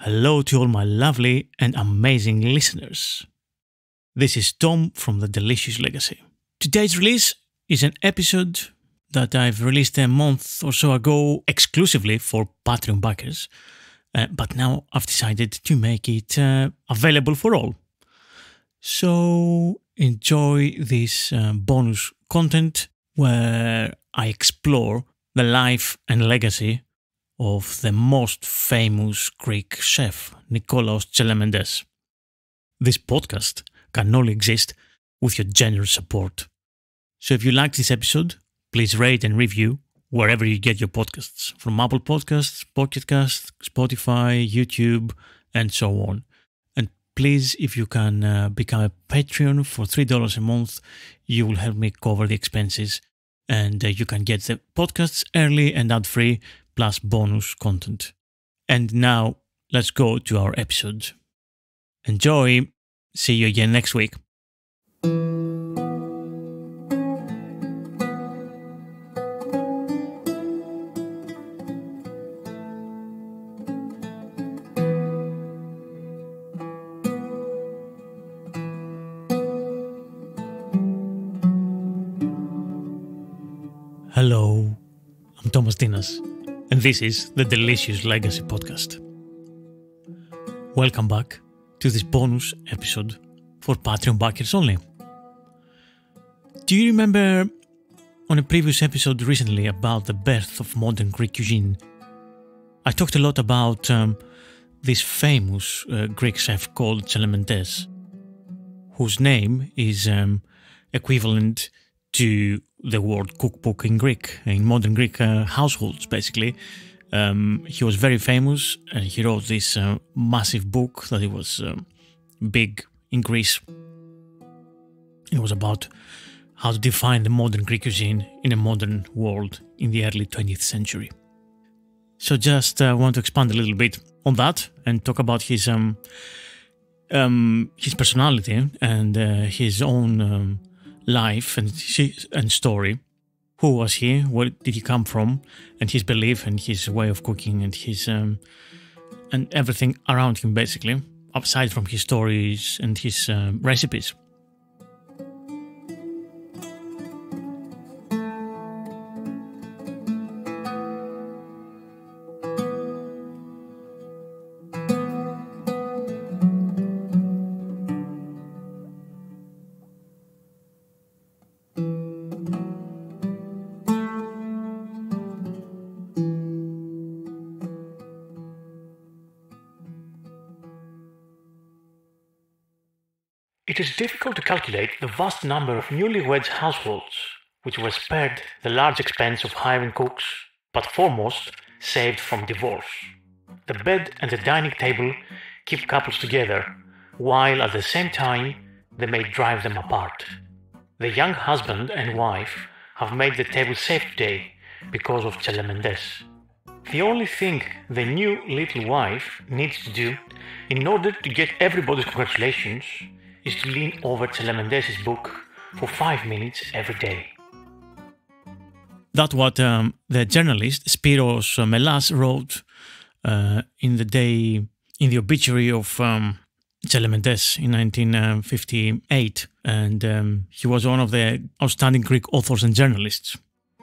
Hello to all my lovely and amazing listeners. This is Thom from The Delicious Legacy. Today's release is an episode that I've released a month or so ago exclusively for Patreon backers, but now I've decided to make it available for all. So enjoy this bonus content where I explore the life and legacy of the most famous Greek chef, Nikolaos Tselementes. This podcast can only exist with your generous support. So if you like this episode, please rate and review wherever you get your podcasts, from Apple Podcasts, Pocket Casts, Spotify, YouTube, and so on. And please, if you can become a Patreon for $3 a month, you will help me cover the expenses, and you can get the podcasts early and ad-free, plus bonus content. And now, let's go to our episode. Enjoy! See you again next week. Hello, I'm Thomas Dinas, and this is the Delicious Legacy Podcast. Welcome back to this bonus episode for Patreon backers only. Do you remember on a previous episode recently about the birth of modern Greek cuisine? I talked a lot about this famous Greek chef called Tselementes, whose name is equivalent to the word cookbook in Greek, in modern Greek households, basically. He was very famous, and he wrote this massive book that it was big in Greece. It was about how to define the modern Greek cuisine in a modern world in the early 20th century. So just want to expand a little bit on that and talk about his personality and his own life and story. Who was he? Where did he come from? And his belief and his way of cooking and his and everything around him, basically, aside from his stories and his recipes. It is difficult to calculate the vast number of newlywed households which were spared the large expense of hiring cooks, but foremost saved from divorce. The bed and the dining table keep couples together, while at the same time they may drive them apart. The young husband and wife have made the table safe today because of Tselementes. The only thing the new little wife needs to do in order to get everybody's congratulations is to lean over Tselementes' book for 5 minutes every day. That's what the journalist Spiros Melas wrote in the obituary of Tselementes in 1958, and he was one of the outstanding Greek authors and journalists.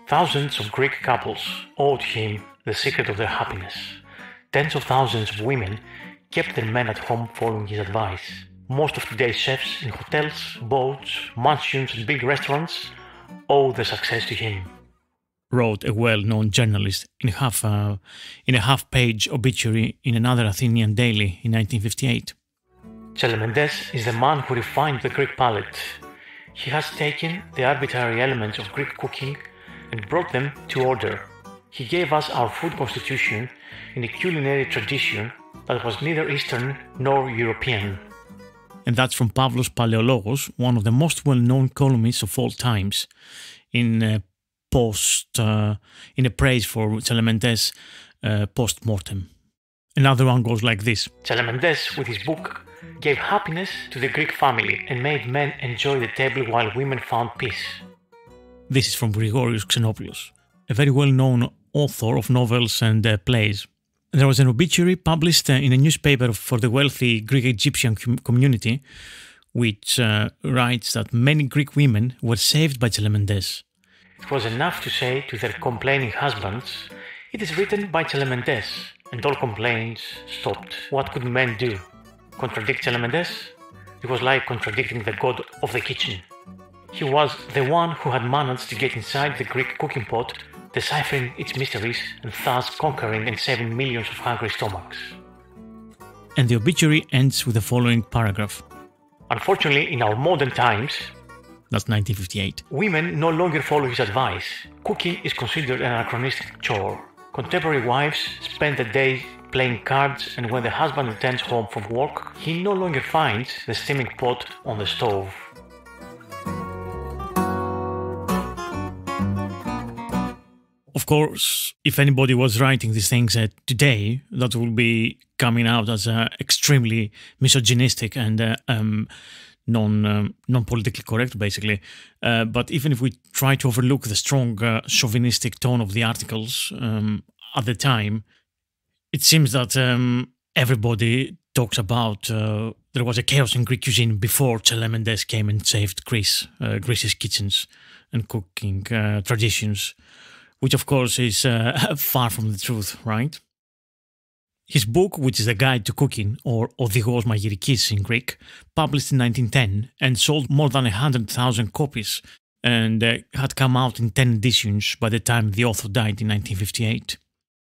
Thousands of Greek couples owed him the secret of their happiness. Tens of thousands of women kept their men at home following his advice. Most of today's chefs in hotels, boats, mansions and big restaurants owe their success to him, wrote a well-known journalist in a half-page obituary in another Athenian daily in 1958. Tselementes is the man who refined the Greek palate. He has taken the arbitrary elements of Greek cooking and brought them to order. He gave us our food constitution in a culinary tradition that was neither Eastern nor European. And that's from Pavlos Palaiologos, one of the most well-known columnists of all times, in a praise for Tselementes post-mortem. Another one goes like this. Tselementes, with his book, gave happiness to the Greek family and made men enjoy the table while women found peace. This is from Grigorios Xenopoulos, a very well-known author of novels and plays. There was an obituary published in a newspaper for the wealthy Greek Egyptian community, which writes that many Greek women were saved by Tselementes. It was enough to say to their complaining husbands, "It is written by Tselementes," and all complaints stopped. What could men do? Contradict Tselementes? It was like contradicting the god of the kitchen. He was the one who had managed to get inside the Greek cooking pot, deciphering its mysteries and thus conquering and saving millions of hungry stomachs. And the obituary ends with the following paragraph. Unfortunately, in our modern times, that's 1958, women no longer follow his advice. Cooking is considered an anachronistic chore. Contemporary wives spend the day playing cards, and when the husband returns home from work, he no longer finds the steaming pot on the stove. Of course, if anybody was writing these things today, that will be coming out as extremely misogynistic and non-politically correct, basically. But even if we try to overlook the strong chauvinistic tone of the articles at the time, it seems that everybody talks about there was a chaos in Greek cuisine before Tselementes came and saved Greece's kitchens and cooking traditions, which of course is far from the truth, right? His book, which is a guide to cooking, or Οδηγός Μαγειρικής in Greek, published in 1910 and sold more than 100,000 copies and had come out in 10 editions by the time the author died in 1958.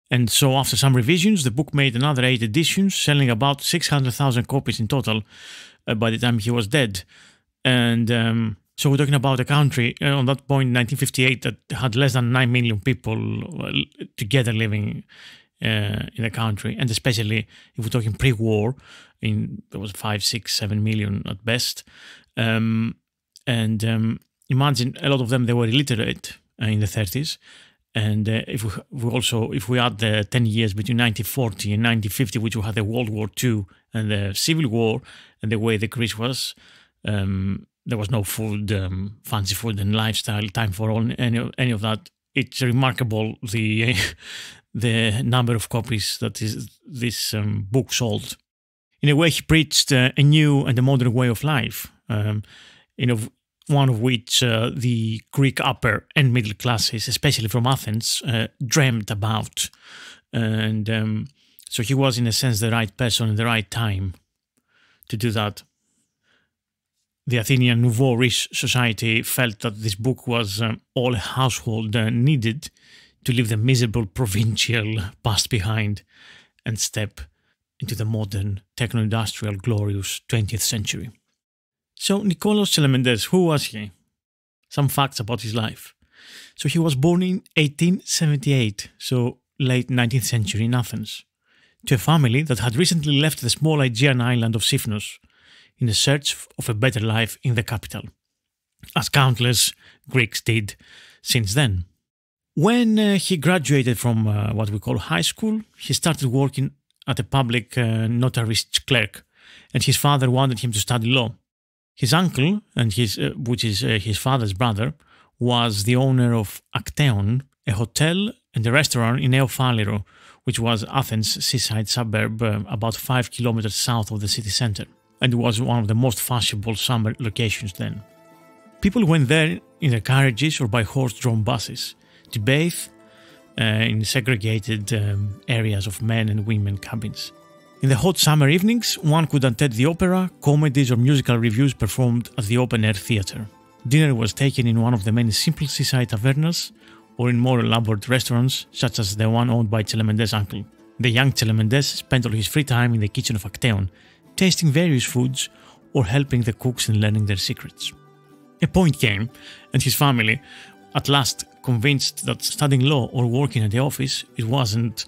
And so after some revisions, the book made another 8 editions, selling about 600,000 copies in total by the time he was dead. And so we're talking about a country on that point in 1958 that had less than 9 million people together living in the country, and especially if we're talking pre-war, there was 5, 6, 7 million at best. Imagine a lot of them, they were illiterate in the 30s. And if we add the 10 years between 1940 and 1950, which we had the World War II and the Civil War, and the way the Greece was, there was no food, fancy food and lifestyle, time for all, any of that. It's remarkable the number of copies that this book sold. In a way, he preached a new and a modern way of life, one of which the Greek upper and middle classes, especially from Athens, dreamt about. And so he was, in a sense, the right person at the right time to do that. The Athenian Nouveau Riche society felt that this book was all a household needed to leave the miserable provincial past behind and step into the modern, techno-industrial, glorious 20th century. So Nikolaos Tselementes, who was he? Some facts about his life. So he was born in 1878, so late 19th century in Athens, to a family that had recently left the small Aegean island of Sifnos in the search of a better life in the capital, as countless Greeks did since then. When he graduated from what we call high school, he started working at a public notarist clerk, and his father wanted him to study law. His uncle, which is his father's brother, was the owner of Acteon, a hotel and a restaurant in Neophaliro, which was Athens' seaside suburb about 5 kilometers south of the city center, and was one of the most fashionable summer locations then. People went there in their carriages or by horse-drawn buses to bathe in segregated areas of men and women cabins. In the hot summer evenings, one could attend the opera, comedies or musical reviews performed at the open-air theatre. Dinner was taken in one of the many simple seaside tavernas or in more elaborate restaurants, such as the one owned by Tselementes' uncle. The young Tselementes spent all his free time in the kitchen of Acteon, tasting various foods or helping the cooks in learning their secrets. A point came, and his family, at last convinced that studying law or working at the office, it wasn't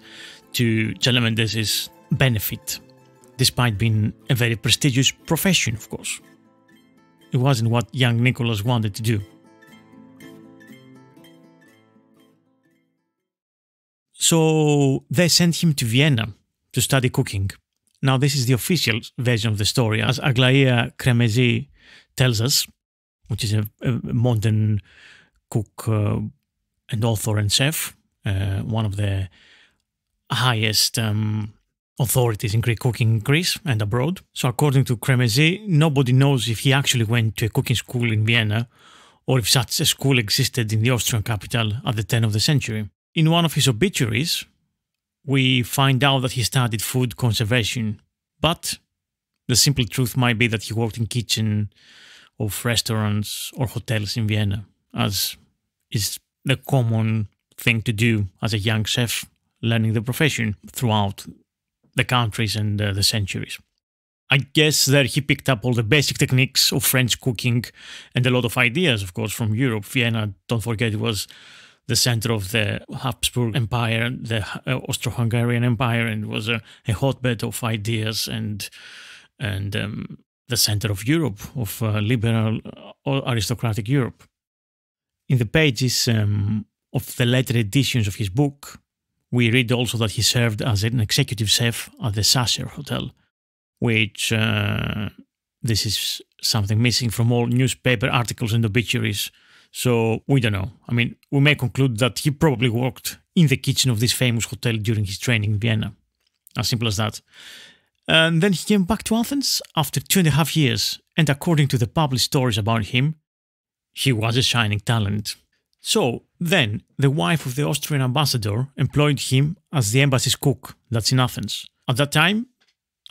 to Tselementes' benefit, despite being a very prestigious profession, of course. It wasn't what young Nikolaos wanted to do. So they sent him to Vienna to study cooking. Now this is the official version of the story, as Aglaia Kremezi tells us, which is a modern cook and author and chef, one of the highest authorities in Greek cooking in Greece and abroad. So according to Kremezi, nobody knows if he actually went to a cooking school in Vienna or if such a school existed in the Austrian capital at the turn of the century. In one of his obituaries, we find out that he studied food conservation, but the simple truth might be that he worked in kitchen of restaurants or hotels in Vienna, as is the common thing to do as a young chef learning the profession throughout the countries and the centuries. I guess that he picked up all the basic techniques of French cooking and a lot of ideas, of course, from Europe. Vienna, don't forget, was the center of the Habsburg Empire, the Austro-Hungarian Empire, and was a hotbed of ideas and the center of Europe, of liberal aristocratic Europe. In the pages of the later editions of his book, we read also that he served as an executive chef at the Sacher Hotel, which this is something missing from all newspaper articles and obituaries. So we don't know. I mean, we may conclude that he probably worked in the kitchen of this famous hotel during his training in Vienna. As simple as that. And then he came back to Athens after 2.5 years, and according to the published stories about him, he was a shining talent. So then the wife of the Austrian ambassador employed him as the embassy's cook that's in Athens. At that time,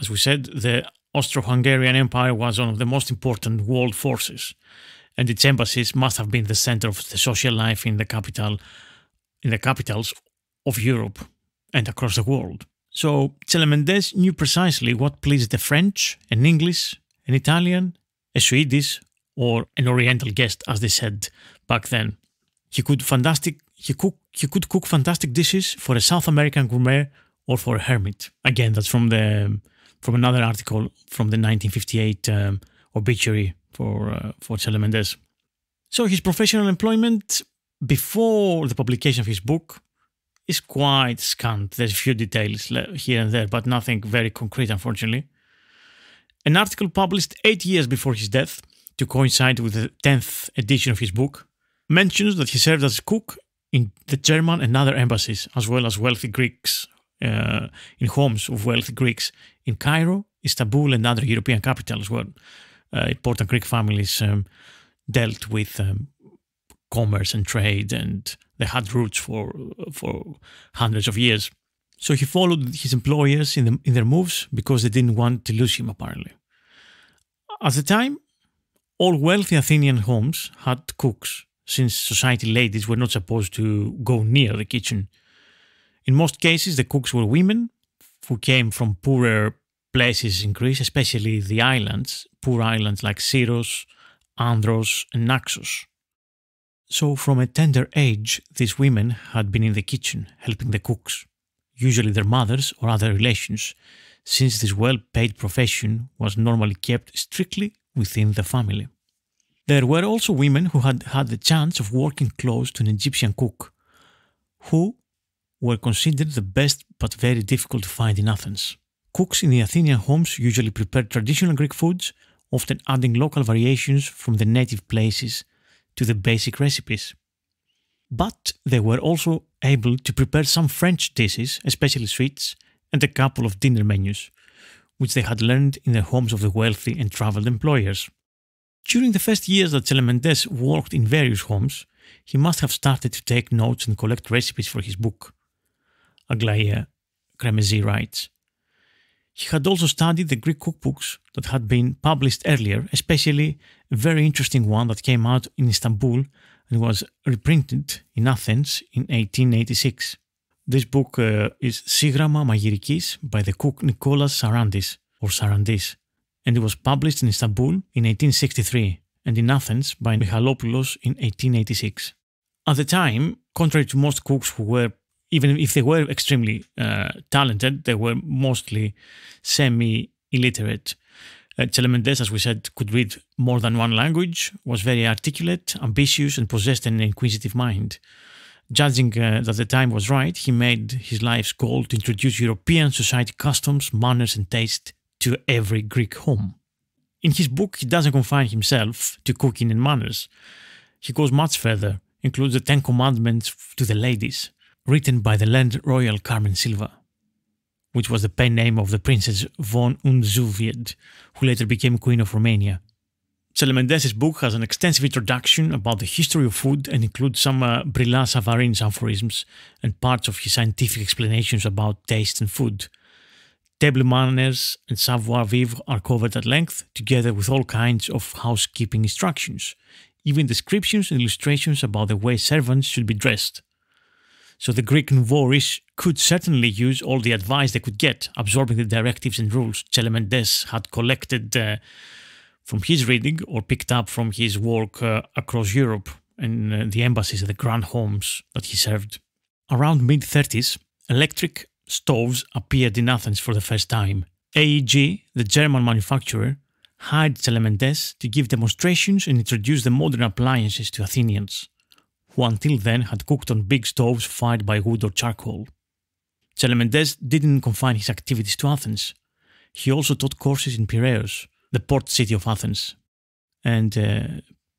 as we said, the Austro-Hungarian Empire was one of the most important world forces, and its embassies must have been the center of the social life in the capitals of Europe and across the world. So Tselementes knew precisely what pleased a French, an English, an Italian, a Swedish, or an Oriental guest, as they said back then. He could cook fantastic dishes for a South American gourmet or for a hermit. Again, that's from another article from the 1958 obituary for Tselementes. So his professional employment before the publication of his book is quite scant. There's a few details here and there, but nothing very concrete, unfortunately. An article published 8 years before his death, to coincide with the 10th edition of his book, mentions that he served as a cook in the German and other embassies, as well as wealthy Greeks, in homes of wealthy Greeks in Cairo, Istanbul, and other European capitals where important Greek families dealt with commerce and trade, and they had roots for hundreds of years. So he followed his employers in their moves because they didn't want to lose him, apparently. At the time, all wealthy Athenian homes had cooks, since society ladies were not supposed to go near the kitchen. In most cases, the cooks were women who came from poorer places in Greece, especially the islands, poor islands like Syros, Andros, and Naxos. So from a tender age, these women had been in the kitchen helping the cooks, usually their mothers or other relations, since this well-paid profession was normally kept strictly within the family. There were also women who had had the chance of working close to an Egyptian cook, who were considered the best but very difficult to find in Athens. Cooks in the Athenian homes usually prepared traditional Greek foods, often adding local variations from the native places to the basic recipes. But they were also able to prepare some French dishes, especially sweets, and a couple of dinner menus, which they had learned in the homes of the wealthy and travelled employers. During the first years that Tselementes worked in various homes, he must have started to take notes and collect recipes for his book, Aglaia Kremezi writes. He had also studied the Greek cookbooks that had been published earlier, especially a very interesting one that came out in Istanbul and was reprinted in Athens in 1886. This book is Sigramma Magirikis by the cook Nikolaos Sarandis, and it was published in Istanbul in 1863 and in Athens by Michalopoulos in 1886. At the time, contrary to most cooks who were, even if they were extremely talented, they were mostly semi-illiterate. Tselementes, as we said, could read more than one language, was very articulate, ambitious, and possessed an inquisitive mind. Judging that the time was right, he made his life's goal to introduce European society customs, manners, and taste to every Greek home. In his book, he doesn't confine himself to cooking and manners. He goes much further, includes the 10 Commandments to the ladies, written by the learned royal Carmen Silva. which was the pen name of the Princess von Unzuvied, who later became Queen of Romania. Tselementes' book has an extensive introduction about the history of food and includes some Brillat Savarin's aphorisms and parts of his scientific explanations about taste and food. Table manners and savoir-vivre are covered at length, together with all kinds of housekeeping instructions, even descriptions and illustrations about the way servants should be dressed. So the Greek nouveau-riche could certainly use all the advice they could get, absorbing the directives and rules Tselementes had collected from his reading or picked up from his work across Europe and the embassies and the grand homes that he served. Around mid-30s, electric stoves appeared in Athens for the first time. AEG, the German manufacturer, hired Tselementes to give demonstrations and introduce the modern appliances to Athenians, who until then had cooked on big stoves fired by wood or charcoal. Tselementes didn't confine his activities to Athens. He also taught courses in Piraeus, the port city of Athens. And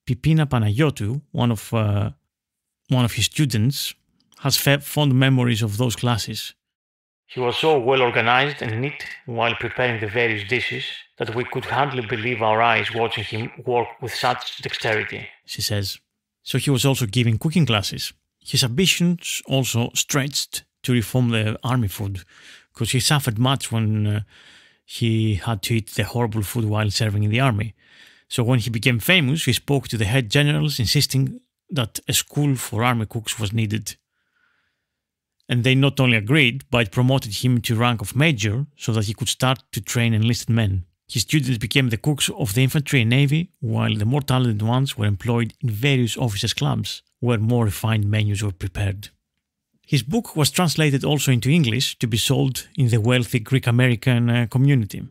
Pipina Panayotou, one of his students, has fond memories of those classes. He was so well organized and neat while preparing the various dishes that we could hardly believe our eyes watching him work with such dexterity, she says. So he was also giving cooking classes. His ambitions also stretched to reform the army food, because he suffered much when he had to eat the horrible food while serving in the army. So when he became famous, he spoke to the head generals insisting that a school for army cooks was needed. And they not only agreed, but promoted him to rank of major so that he could start to train enlisted men. His students became the cooks of the infantry and navy, while the more talented ones were employed in various officers' clubs, where more refined menus were prepared. His book was translated also into English to be sold in the wealthy Greek-American community.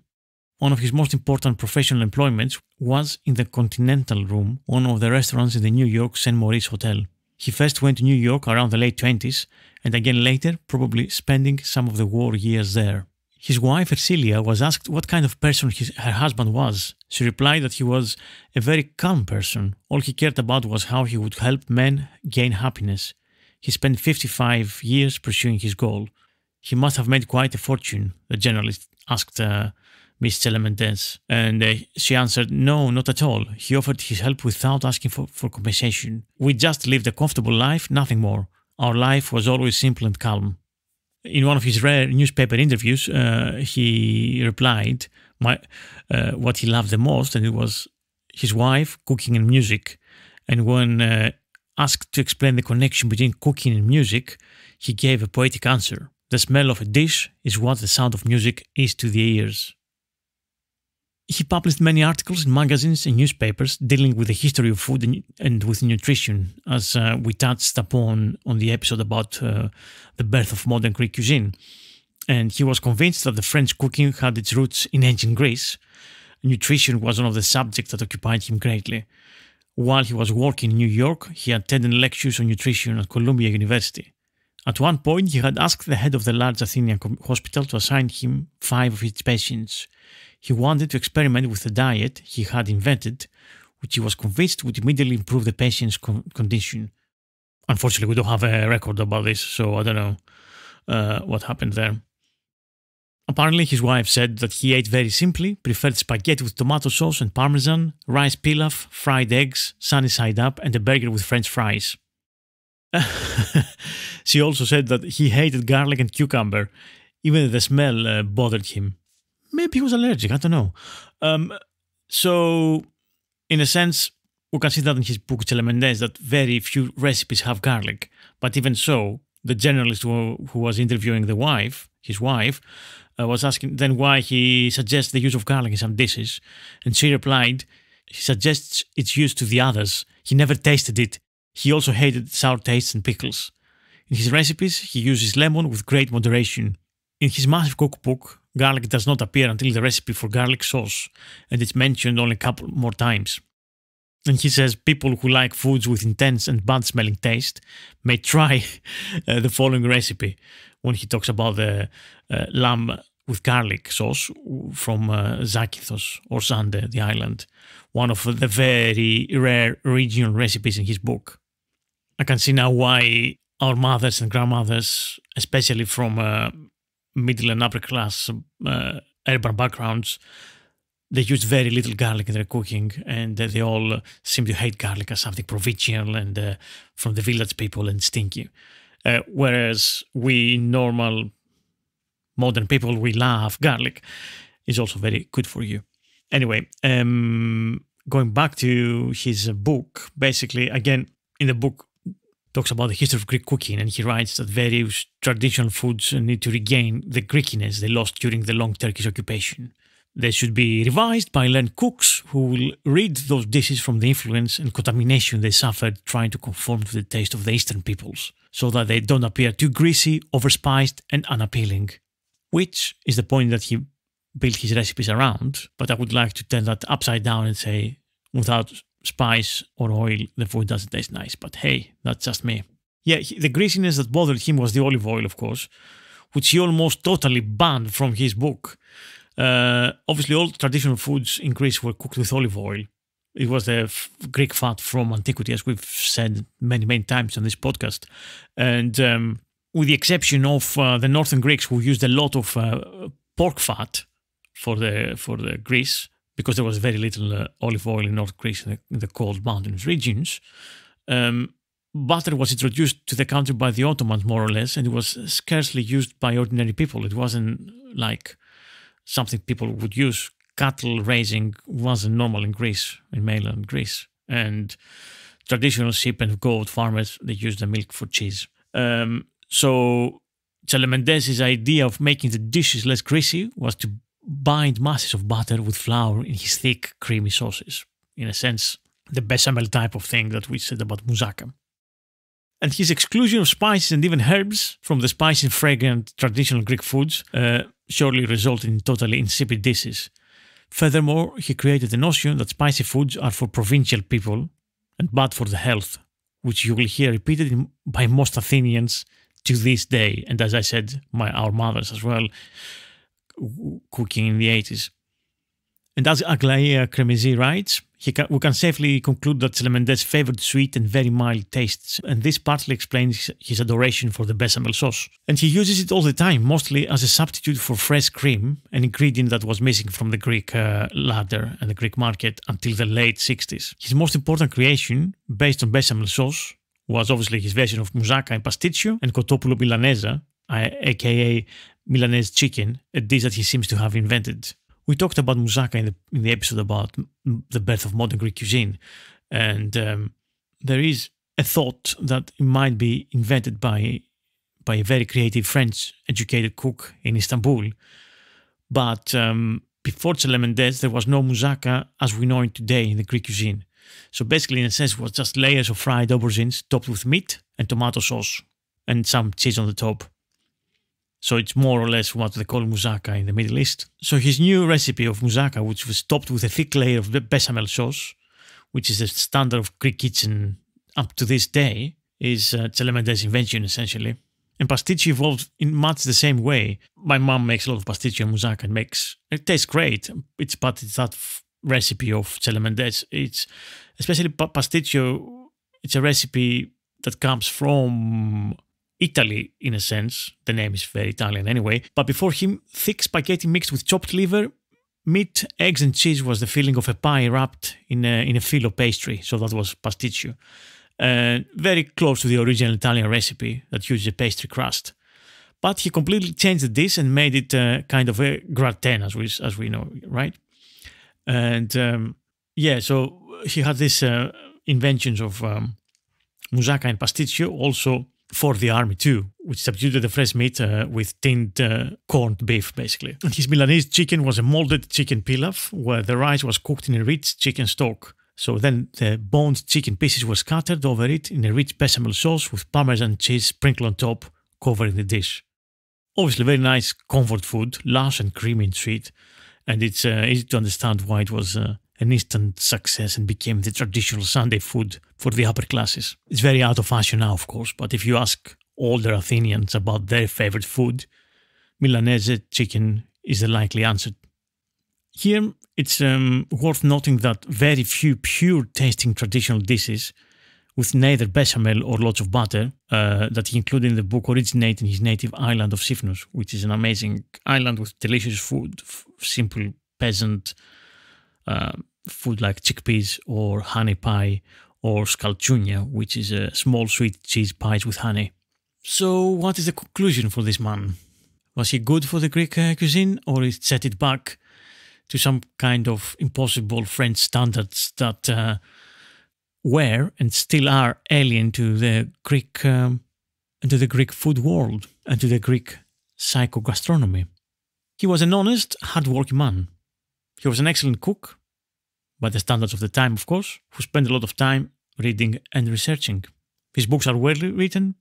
One of his most important professional employments was in the Continental Room, one of the restaurants in the New York St. Maurice Hotel. He first went to New York around the late 20s, and again later, probably spending some of the war years there. His wife, Ercilia, was asked what kind of person her husband was. She replied that he was a very calm person. All he cared about was how he would help men gain happiness. He spent 55 years pursuing his goal. He must have made quite a fortune, the journalist asked Miss Tselementes. And she answered, no, not at all. He offered his help without asking for compensation. We just lived a comfortable life, nothing more. Our life was always simple and calm. In one of his rare newspaper interviews, he replied what he loved the most, and it was his wife, cooking and music. And when asked to explain the connection between cooking and music, he gave a poetic answer. The smell of a dish is what the sound of music is to the ears. He published many articles in magazines and newspapers dealing with the history of food and with nutrition, as we touched upon on the episode about the birth of modern Greek cuisine. And he was convinced that the French cooking had its roots in ancient Greece. Nutrition was one of the subjects that occupied him greatly. While he was working in New York, he attended lectures on nutrition at Columbia University. At one point, he had asked the head of the large Athenian hospital to assign him 5 of its patients. He wanted to experiment with a diet he had invented, which he was convinced would immediately improve the patient's condition. Unfortunately, we don't have a record about this, so I don't know what happened there. Apparently, his wife said that he ate very simply, preferred spaghetti with tomato sauce and parmesan, rice pilaf, fried eggs, sunny side up, and a burger with French fries. She also said that he hated garlic and cucumber. Even the smell bothered him. Maybe he was allergic, I don't know. So, in a sense, we can see that in his book Tselementes that very few recipes have garlic. But even so, the journalist who was interviewing his wife, was asking then why he suggests the use of garlic in some dishes. And she replied, he suggests its use to the others. He never tasted it. He also hated sour tastes and pickles. In his recipes, he uses lemon with great moderation. In his massive cookbook, garlic does not appear until the recipe for garlic sauce, and it's mentioned only a couple more times. And he says people who like foods with intense and bad-smelling taste may try the following recipe when he talks about the lamb with garlic sauce from Zakynthos or Zante, the island, one of the very rare regional recipes in his book. I can see now why our mothers and grandmothers, especially from middle and upper class urban backgrounds, they used very little garlic in their cooking, and they all seem to hate garlic as something provincial and from the village people and stinky. Whereas we normal modern people, we love garlic. It's also very good for you. Anyway, going back to his book, basically, again, in the book, talks about the history of Greek cooking, and he writes that various traditional foods need to regain the Greekiness they lost during the long Turkish occupation. They should be revised by learned cooks who will rid those dishes from the influence and contamination they suffered trying to conform to the taste of the Eastern peoples, so that they don't appear too greasy, overspiced, and unappealing. Which is the point that he built his recipes around, but I would like to turn that upside down and say, without spice or oil, the food doesn't taste nice. But hey, that's just me. Yeah, the greasiness that bothered him was the olive oil, of course, which he almost totally banned from his book. Obviously, all traditional foods in Greece were cooked with olive oil. It was the Greek fat from antiquity, as we've said many, many times on this podcast. And with the exception of the northern Greeks, who used a lot of pork fat for the Greece, because there was very little olive oil in North Greece, in the cold mountainous regions. Butter was introduced to the country by the Ottomans, more or less, and it was scarcely used by ordinary people. It wasn't like something people would use. Cattle raising wasn't normal in Greece, in mainland Greece. And traditional sheep and goat farmers, they used the milk for cheese. So Tselementes' idea of making the dishes less greasy was to bind masses of butter with flour in his thick, creamy sauces. In a sense, the bechamel type of thing that we said about moussaka. And his exclusion of spices and even herbs from the spicy and fragrant traditional Greek foods surely resulted in totally insipid dishes. Furthermore, he created the notion that spicy foods are for provincial people and bad for the health, which you will hear repeated by most Athenians to this day. And as I said, our mothers as well, cooking in the 80s. And as Aglaia Kremezi writes, we can safely conclude that Tselementes favoured sweet and very mild tastes, and this partly explains his adoration for the bechamel sauce. And he uses it all the time, mostly as a substitute for fresh cream, an ingredient that was missing from the Greek larder and the Greek market until the late 60s. His most important creation, based on bechamel sauce, was obviously his version of moussaka and pasticcio and cotopoulo milanesa, aka Milanese chicken, a dish that he seems to have invented. We talked about moussaka in the episode about the birth of modern Greek cuisine, and there is a thought that it might be invented by a very creative French-educated cook in Istanbul. But before Tselementes, there was no moussaka as we know it today in the Greek cuisine. So basically, in a sense, it was just layers of fried aubergines topped with meat and tomato sauce and some cheese on the top. So it's more or less what they call moussaka in the Middle East. So his new recipe of moussaka, which was topped with a thick layer of bechamel sauce, which is the standard of Greek kitchen up to this day, is Tselementes' invention, essentially. And pasticcio evolved in much the same way. My mom makes a lot of pasticcio and moussaka and it tastes great. It's that recipe of Tselementes. It's especially pasticcio. It's a recipe that comes from Italy, in a sense. The name is very Italian anyway. But before him, thick spaghetti mixed with chopped liver, meat, eggs and cheese was the filling of a pie wrapped in a filo pastry. So that was pasticcio. Very close to the original Italian recipe that uses a pastry crust. But he completely changed the dish and made it kind of a gratin, as we know, right? And so he had these inventions of moussaka and pasticcio also for the army too, which substituted the fresh meat with tinned corned beef, basically. And his Milanese chicken was a molded chicken pilaf, where the rice was cooked in a rich chicken stock. So then the boned chicken pieces were scattered over it in a rich bechamel sauce with Parmesan cheese sprinkled on top, covering the dish. Obviously very nice comfort food, lush and creamy and sweet, and it's easy to understand why it was an instant success and became the traditional Sunday food for the upper classes. It's very out of fashion now, of course, but if you ask older Athenians about their favorite food, Milanese chicken is the likely answer. Here, it's worth noting that very few pure-tasting traditional dishes with neither bechamel or lots of butter, that he included in the book, originate in his native island of Sifnos, which is an amazing island with delicious food, simple peasant food like chickpeas or honey pie or skalchunia, which is a small sweet cheese pies with honey. So what is the conclusion for this man? Was he good for the Greek cuisine, or he set it back to some kind of impossible French standards that were and still are alien to the Greek food world and to the Greek psychogastronomy? He was an honest, hard-working man. He was an excellent cook, by the standards of the time, of course, who spent a lot of time reading and researching. His books are well written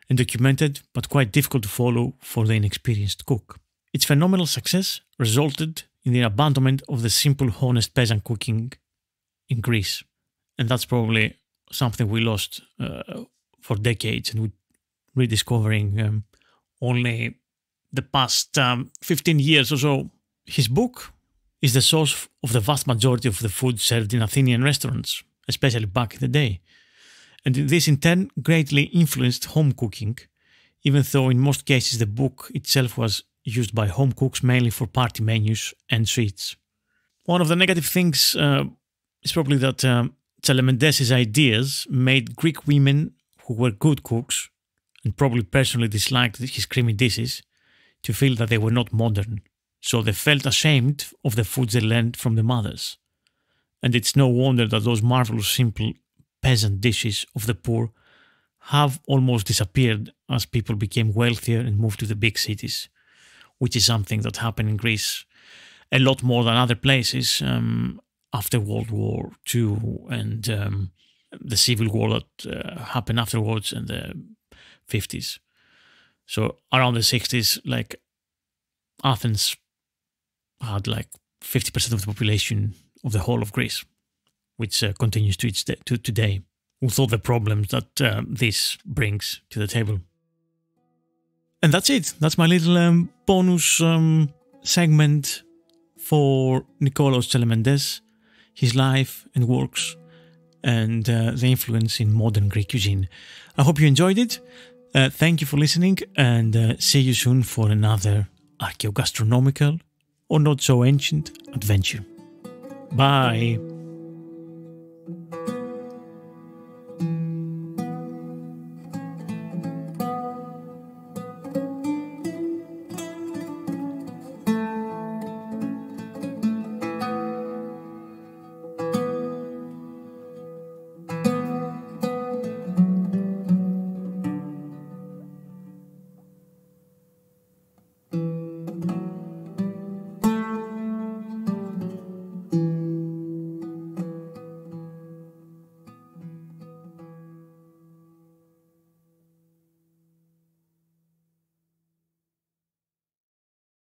and documented, but quite difficult to follow for the inexperienced cook. Its phenomenal success resulted in the abandonment of the simple, honest peasant cooking in Greece. And that's probably something we lost for decades, and we're rediscovering only the past 15 years or so. His book is the source of the vast majority of the food served in Athenian restaurants, especially back in the day. And this in turn greatly influenced home cooking, even though in most cases the book itself was used by home cooks mainly for party menus and sweets. One of the negative things is probably that Tselementes' ideas made Greek women who were good cooks and probably personally disliked his creamy dishes to feel that they were not modern. So they felt ashamed of the foods they learned from their mothers. And it's no wonder that those marvelous simple peasant dishes of the poor have almost disappeared as people became wealthier and moved to the big cities, which is something that happened in Greece a lot more than other places after World War II and the civil war that happened afterwards in the 50s. So around the 60s, like Athens had like 50% of the population of the whole of Greece, which continues to today, with all the problems that this brings to the table. And that's it. That's my little bonus segment for Nikolaos Tselementes, his life and works, and the influence in modern Greek cuisine. I hope you enjoyed it. Thank you for listening, and see you soon for another archaeogastronomical or not so ancient adventure. Bye!